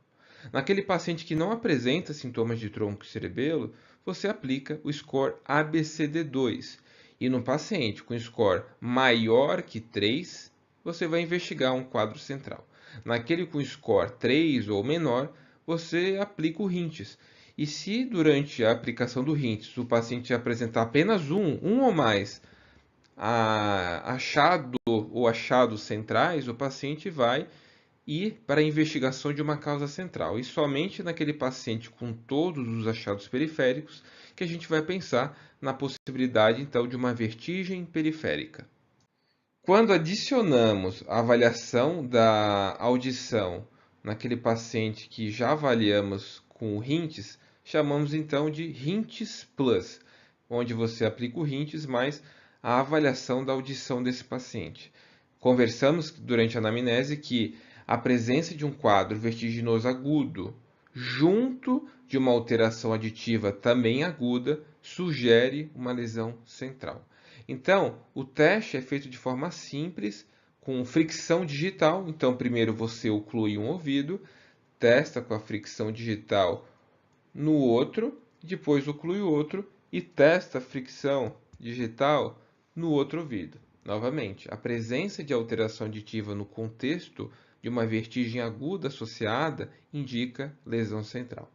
Naquele paciente que não apresenta sintomas de tronco e cerebelo, você aplica o score ABCD2. E no paciente com score maior que 3, você vai investigar um quadro central. Naquele com score 3 ou menor, você aplica o RINTES. E se durante a aplicação do RINTES o paciente apresentar apenas um ou mais achado ou achados centrais, o paciente vai ir para a investigação de uma causa central. E somente naquele paciente com todos os achados periféricos que a gente vai pensar na possibilidade, então, de uma vertigem periférica. Quando adicionamos a avaliação da audição naquele paciente que já avaliamos com o RINTES, chamamos então de RINTES Plus, onde você aplica o RINTES mais a avaliação da audição desse paciente. Conversamos durante a anamnese que a presença de um quadro vertiginoso agudo junto de uma alteração aditiva também aguda sugere uma lesão central. Então, o teste é feito de forma simples, com fricção digital. Então, primeiro você oclui um ouvido, testa com a fricção digital no outro, depois oclui o outro e testa a fricção digital no outro ouvido. Novamente, a presença de alteração aditiva no contexto de uma vertigem aguda associada indica lesão central.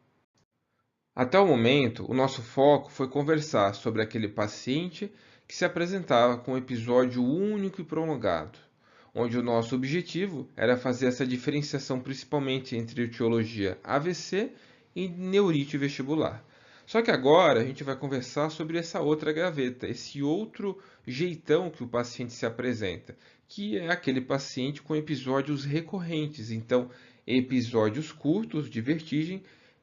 Até o momento, o nosso foco foi conversar sobre aquele paciente que se apresentava com um episódio único e prolongado, onde o nosso objetivo era fazer essa diferenciação principalmente entre etiologia AVC e neurite vestibular. Só que agora a gente vai conversar sobre essa outra gaveta, esse outro jeitão que o paciente se apresenta, que é aquele paciente com episódios recorrentes. Então, episódios curtos de vertigem,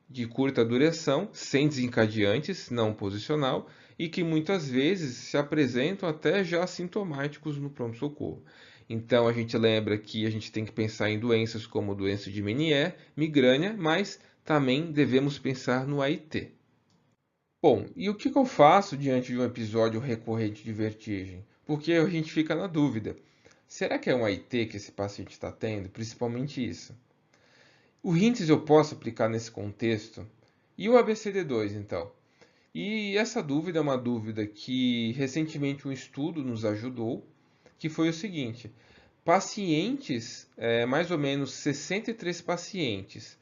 de curta duração, sem desencadeantes, não posicional, e que muitas vezes se apresentam até já sintomáticos no pronto-socorro. Então, a gente lembra que a gente tem que pensar em doenças como doença de Meniere, migrânia, mas também devemos pensar no AIT. Bom, e o que eu faço diante de um episódio recorrente de vertigem? Porque a gente fica na dúvida. Será que é um AIT que esse paciente está tendo? Principalmente isso. O RINTES eu posso aplicar nesse contexto? E o ABCD2, então? E essa dúvida é uma dúvida que recentemente um estudo nos ajudou, que foi o seguinte: pacientes, mais ou menos 63 pacientes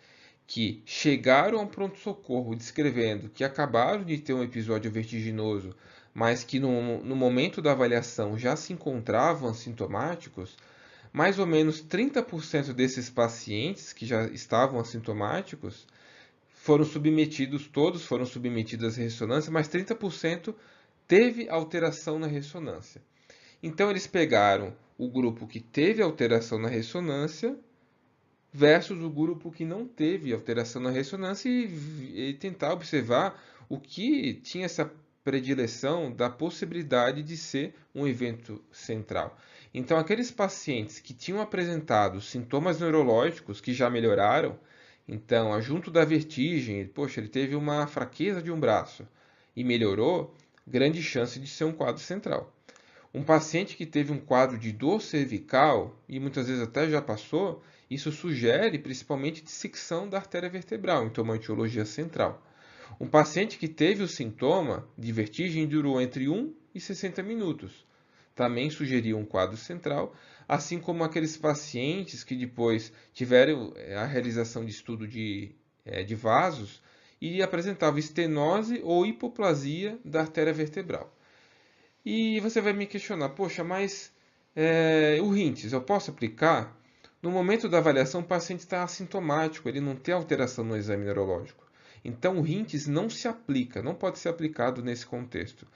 que chegaram ao pronto-socorro descrevendo que acabaram de ter um episódio vertiginoso, mas que no momento da avaliação já se encontravam assintomáticos, mais ou menos 30% desses pacientes que já estavam assintomáticos foram submetidos, todos foram submetidos à ressonância, mas 30% teve alteração na ressonância. Então eles pegaram o grupo que teve alteração na ressonância versus o grupo que não teve alteração na ressonância e tentar observar o que tinha essa predileção da possibilidade de ser um evento central. Então, aqueles pacientes que tinham apresentado sintomas neurológicos que já melhoraram, então, junto da vertigem, poxa, ele teve uma fraqueza de um braço e melhorou, grande chance de ser um quadro central. Um paciente que teve um quadro de dor cervical, e muitas vezes até já passou, isso sugere principalmente dissecção da artéria vertebral, então uma etiologia central. Um paciente que teve o sintoma de vertigem durou entre 1 e 60 minutos. Também sugeriu um quadro central, assim como aqueles pacientes que depois tiveram a realização de estudo de vasos e apresentavam estenose ou hipoplasia da artéria vertebral. E você vai me questionar, poxa, mas o RINTES eu posso aplicar? No momento da avaliação, o paciente está assintomático, ele não tem alteração no exame neurológico. Então, o RINTES não se aplica, não pode ser aplicado nesse contexto.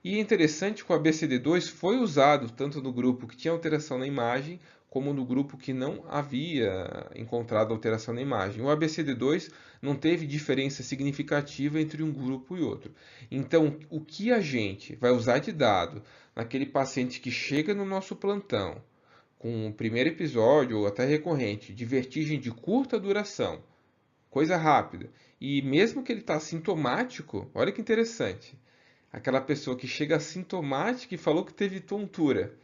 E é interessante que o ABCD2 foi usado tanto no grupo que tinha alteração na imagem, como no grupo que não havia encontrado alteração na imagem. O ABCD2 não teve diferença significativa entre um grupo e outro. Então, o que a gente vai usar de dado naquele paciente que chega no nosso plantão com o primeiro episódio ou até recorrente de vertigem de curta duração, coisa rápida, e mesmo que ele está sintomático, olha que interessante, aquela pessoa que chega assintomática e falou que teve tontura.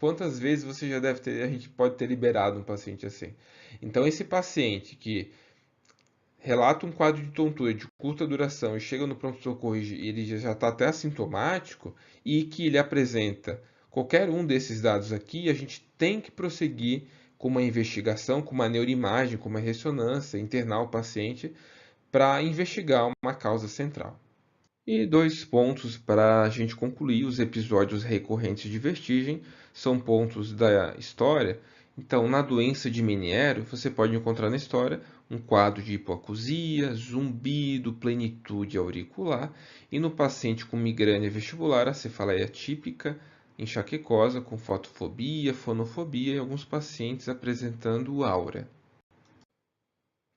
Quantas vezes você já deve ter, a gente pode ter liberado um paciente assim? Então, esse paciente que relata um quadro de tontura de curta duração e chega no pronto-socorro e ele já está até assintomático e que ele apresenta qualquer um desses dados aqui, a gente tem que prosseguir com uma investigação, com uma neuroimagem, com uma ressonância, internar o paciente para investigar uma causa central. E dois pontos para a gente concluir os episódios recorrentes de vertigem são pontos da história. Então, na doença de Meniere, você pode encontrar na história um quadro de hipoacusia, zumbido, plenitude auricular, e no paciente com migrânia vestibular, a cefaleia típica, enxaquecosa, com fotofobia, fonofobia e alguns pacientes apresentando aura.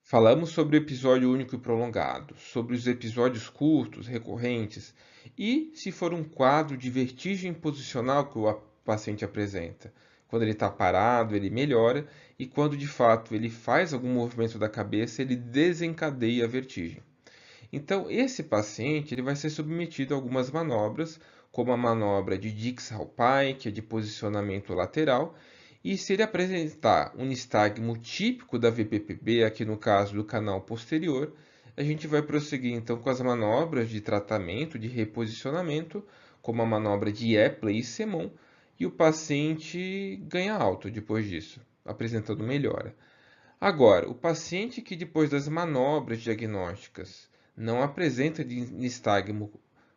Falamos sobre o episódio único e prolongado, sobre os episódios curtos, recorrentes, e se for um quadro de vertigem posicional que o paciente apresenta. Quando ele está parado, ele melhora, e quando de fato ele faz algum movimento da cabeça, ele desencadeia a vertigem. Então, esse paciente ele vai ser submetido a algumas manobras, como a manobra de Dix-Hallpike, que é de posicionamento lateral, e se ele apresentar um nistagmo típico da VPPB, aqui no caso do canal posterior, a gente vai prosseguir então com as manobras de tratamento, de reposicionamento, como a manobra de Epley e Semon, e o paciente ganha alta depois disso, apresentando melhora. Agora, o paciente que depois das manobras diagnósticas não apresenta nistagmo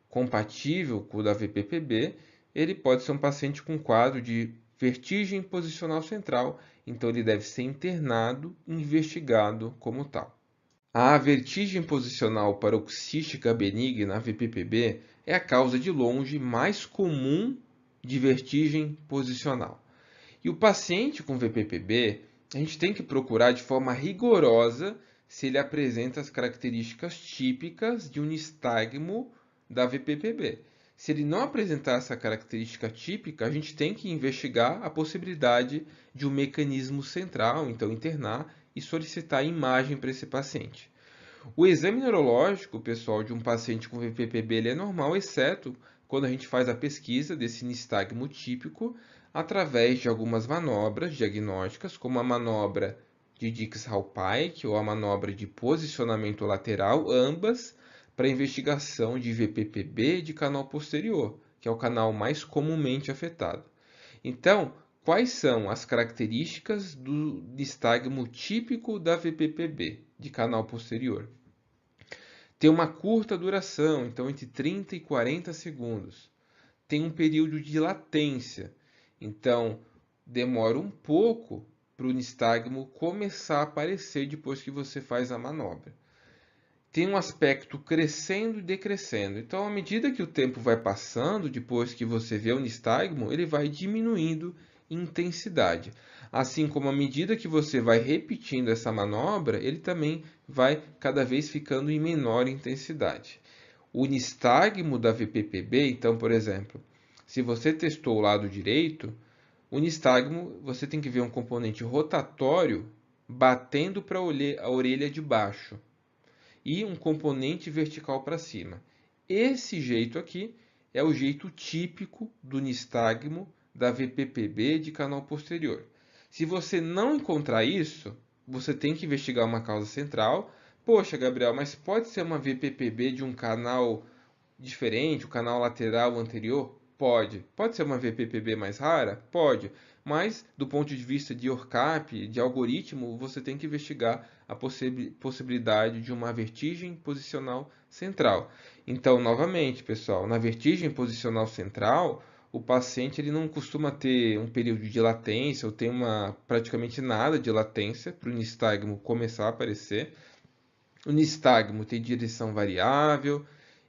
compatível com o da VPPB, ele pode ser um paciente com quadro de vertigem posicional central, então ele deve ser internado e investigado como tal. A vertigem posicional paroxística benigna, a VPPB, é a causa de longe mais comum de vertigem posicional. E o paciente com VPPB, a gente tem que procurar de forma rigorosa se ele apresenta as características típicas de um nistagmo da VPPB. Se ele não apresentar essa característica típica, a gente tem que investigar a possibilidade de um mecanismo central, então internar e solicitar a imagem para esse paciente. O exame neurológico, pessoal, de um paciente com VPPB ele é normal, exceto quando a gente faz a pesquisa desse nistagmo típico através de algumas manobras diagnósticas, como a manobra de Dix-Hallpike ou a manobra de posicionamento lateral, ambas para investigação de VPPB de canal posterior, que é o canal mais comumente afetado. Então, quais são as características do nistagmo típico da VPPB de canal posterior? Tem uma curta duração, então entre 30 e 40 segundos. Tem um período de latência, então demora um pouco para o nistagmo começar a aparecer depois que você faz a manobra. Tem um aspecto crescendo e decrescendo. Então, à medida que o tempo vai passando, depois que você vê o nistagmo, ele vai diminuindo em intensidade. Assim como à medida que você vai repetindo essa manobra, ele também vai cada vez ficando em menor intensidade. O nistagmo da VPPB, então, por exemplo, se você testou o lado direito, o nistagmo você tem que ver um componente rotatório batendo para a orelha de baixo e um componente vertical para cima. Esse jeito aqui é o jeito típico do nistagmo da VPPB de canal posterior. Se você não encontrar isso, você tem que investigar uma causa central. Poxa, Gabriel, mas pode ser uma VPPB de um canal diferente, o canal lateral anterior? Pode. Pode ser uma VPPB mais rara? Pode. Mas, do ponto de vista de ORCAP, de algoritmo, você tem que investigar a possibilidade de uma vertigem posicional central. Então, novamente, pessoal, na vertigem posicional central, o paciente ele não costuma ter um período de latência, ou tem praticamente nada de latência para o nistagmo começar a aparecer. O nistagmo tem direção variável,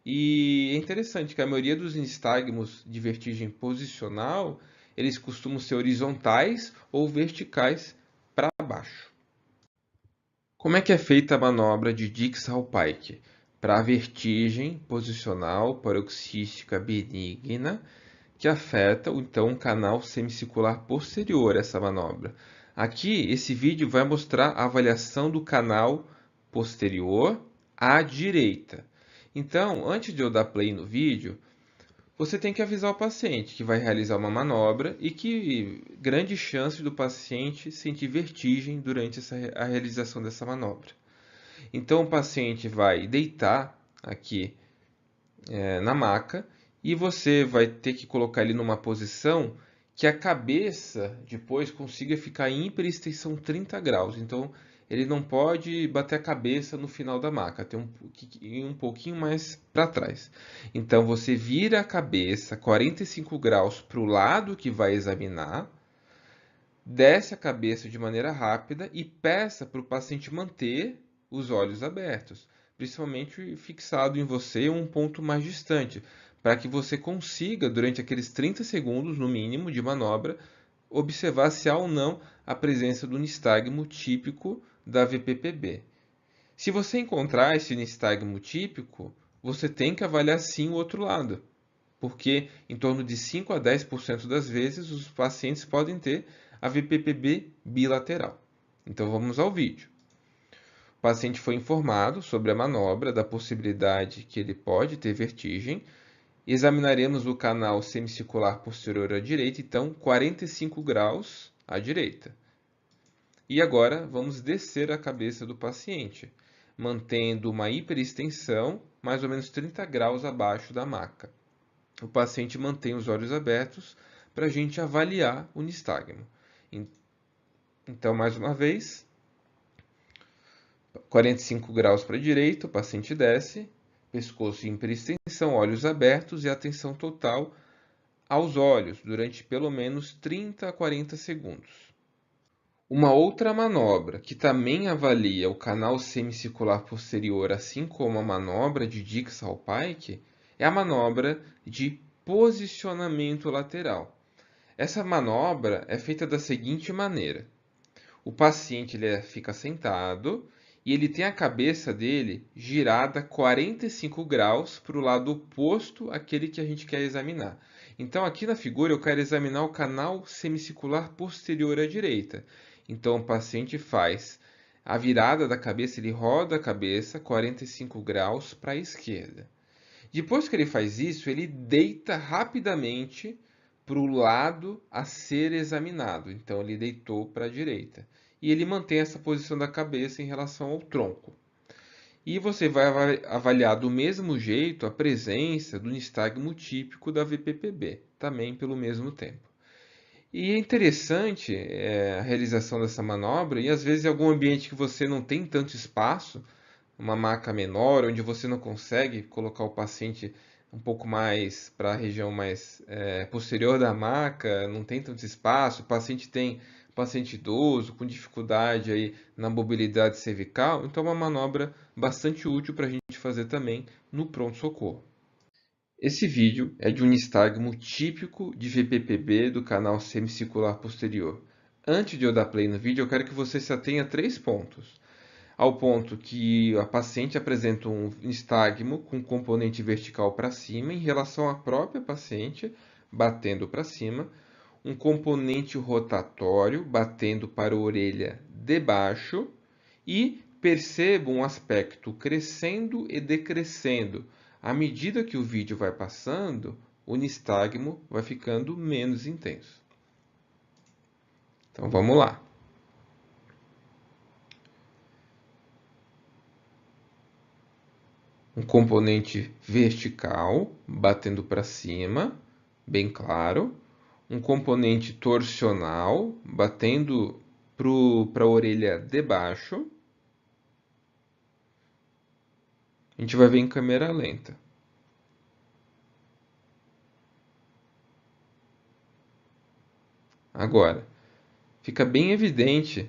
e é interessante que a maioria dos nistagmos de vertigem posicional, eles costumam ser horizontais ou verticais para baixo. Como é que é feita a manobra de Dix-Hallpike? Para a vertigem posicional paroxística benigna, que afeta então o canal semicircular posterior, essa manobra. Aqui, esse vídeo vai mostrar a avaliação do canal posterior à direita. Então, antes de eu dar play no vídeo, você tem que avisar o paciente que vai realizar uma manobra e que grande chance do paciente sentir vertigem durante a realização dessa manobra. Então, o paciente vai deitar aqui na maca e você vai ter que colocar ele numa posição que a cabeça depois consiga ficar em hiperextensão 30 graus. Então, ele não pode bater a cabeça no final da maca, tem um pouquinho mais para trás. Então, você vira a cabeça 45 graus para o lado que vai examinar, desce a cabeça de maneira rápida e peça para o paciente manter os olhos abertos, principalmente fixado em você ou um ponto mais distante, para que você consiga, durante aqueles 30 segundos no mínimo de manobra, observar se há ou não a presença do nistagmo típico da VPPB. Se você encontrar esse nistagmo típico, você tem que avaliar sim o outro lado, porque em torno de 5 a 10% das vezes os pacientes podem ter a VPPB bilateral. Então vamos ao vídeo. O paciente foi informado sobre a manobra, da possibilidade que ele pode ter vertigem. Examinaremos o canal semicircular posterior à direita, então 45 graus à direita. E agora vamos descer a cabeça do paciente, mantendo uma hiperextensão mais ou menos 30 graus abaixo da maca. O paciente mantém os olhos abertos para a gente avaliar o nistagmo. Então, mais uma vez, 45 graus para a direita, o paciente desce, pescoço em hiperextensão, olhos abertos e atenção total aos olhos durante pelo menos 30 a 40 segundos. Uma outra manobra que também avalia o canal semicircular posterior, assim como a manobra de Dix-Hallpike, é a manobra de posicionamento lateral. Essa manobra é feita da seguinte maneira: o paciente fica sentado e ele tem a cabeça dele girada 45 graus para o lado oposto àquele que a gente quer examinar. Então, aqui na figura, eu quero examinar o canal semicircular posterior à direita. Então, o paciente faz a virada da cabeça, ele roda a cabeça 45 graus para a esquerda. Depois que ele faz isso, ele deita rapidamente para o lado a ser examinado. Então, ele deitou para a direita. E ele mantém essa posição da cabeça em relação ao tronco. E você vai avaliar do mesmo jeito a presença do nistagmo típico da VPPB, também pelo mesmo tempo. E é interessante a realização dessa manobra, e às vezes em algum ambiente que você não tem tanto espaço, uma maca menor, onde você não consegue colocar o paciente um pouco mais para a região mais posterior da maca, não tem tanto espaço, o paciente tem paciente idoso com dificuldade aí na mobilidade cervical, então é uma manobra bastante útil para a gente fazer também no pronto-socorro. Esse vídeo é de um nistagmo típico de VPPB do canal semicircular posterior. Antes de eu dar play no vídeo, eu quero que você se atenha a 3 pontos. Ao ponto que a paciente apresenta um nistagmo com componente vertical para cima em relação à própria paciente, batendo para cima, um componente rotatório batendo para a orelha de baixo e perceba um aspecto crescendo e decrescendo. À medida que o vídeo vai passando, o nistagmo vai ficando menos intenso. Então vamos lá. Um componente vertical batendo para cima, bem claro. Um componente torsional batendo para a orelha de baixo. A gente vai ver em câmera lenta. Agora, fica bem evidente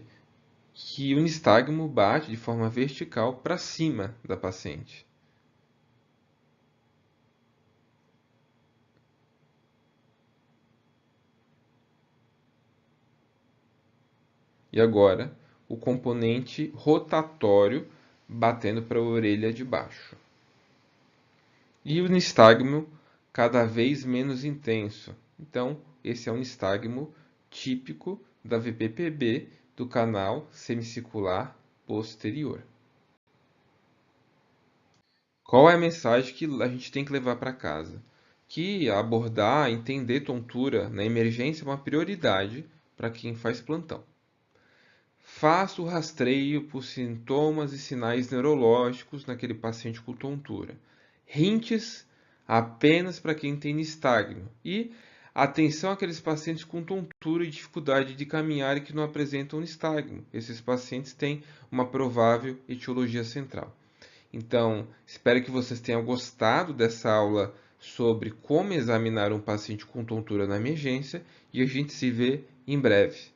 que o nistagmo bate de forma vertical para cima da paciente. E agora, o componente rotatório batendo para a orelha de baixo. E o nistagmo cada vez menos intenso. Então, esse é um nistagmo típico da VPPB do canal semicircular posterior. Qual é a mensagem que a gente tem que levar para casa? Que abordar, entender tontura na emergência é uma prioridade para quem faz plantão. Faça o rastreio por sintomas e sinais neurológicos naquele paciente com tontura. Rintes apenas para quem tem nistagmo. E atenção àqueles pacientes com tontura e dificuldade de caminhar e que não apresentam nistagmo. Esses pacientes têm uma provável etiologia central. Então, espero que vocês tenham gostado dessa aula sobre como examinar um paciente com tontura na emergência e a gente se vê em breve.